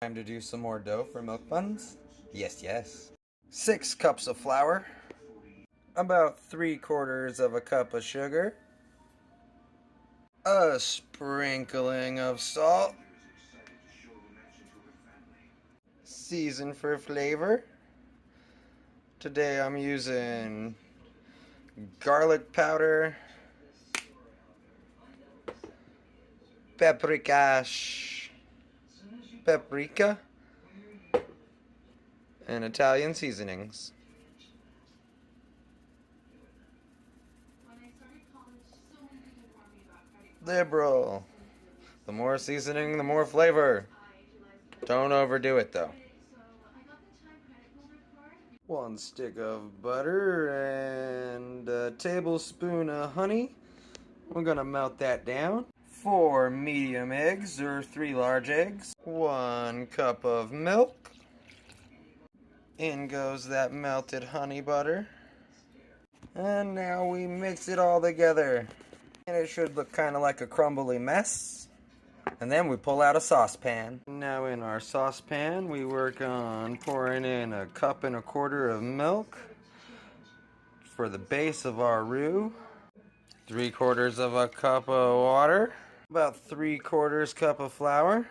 Time to do some more dough for milk buns? Yes, yes. 6 cups of flour, about 3/4 of a cup of sugar, a sprinkling of salt, season for flavor. Today I'm using garlic powder, paprika, and Italian seasonings. Liberal. The more seasoning, the more flavor. Don't overdo it though. 1 stick of butter and a tablespoon of honey. We're gonna melt that down. 4 medium eggs or 3 large eggs. 1 cup of milk. In goes that melted honey butter. And now we mix it all together. And it should look kind of like a crumbly mess. And then we pull out a saucepan. Now in our saucepan we work on pouring in 1.25 cups of milk for the base of our roux. 3/4 of a cup of water. About 3/4 cup of flour.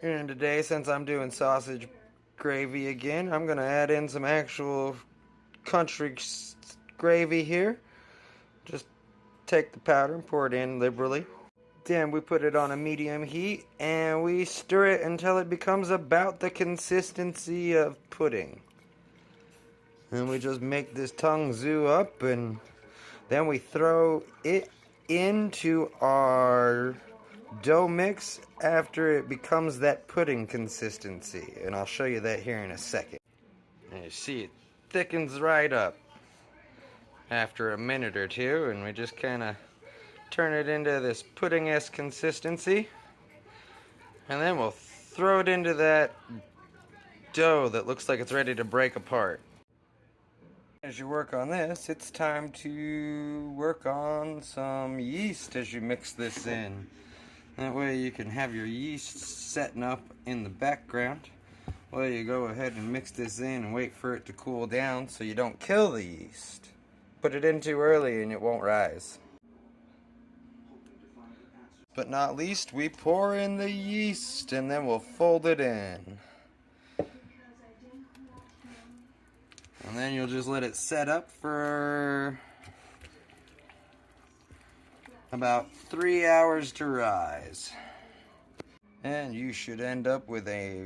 And today, since I'm doing sausage gravy again, I'm going to add in some actual country gravy here. Just take the powder and pour it in liberally. Then we put it on a medium heat and we stir it until it becomes about the consistency of pudding. And we just make this tongue zoo up, and then we throw it into our dough mix after it becomes that pudding consistency. And I'll show you that here in a second. And you see it thickens right up after a minute or two, and we just kind of turn it into this pudding-esque consistency, and then we'll throw it into that dough that looks like it's ready to break apart. As you work on this, it's time to work on some yeast as you mix this in. That way you can have your yeast setting up in the background while you go ahead and mix this in and wait for it to cool down so you don't kill the yeast. Put it in too early and it won't rise. But not least, we pour in the yeast and then we'll fold it in. And then you'll just let it set up for about 3 hours to rise. And you should end up with a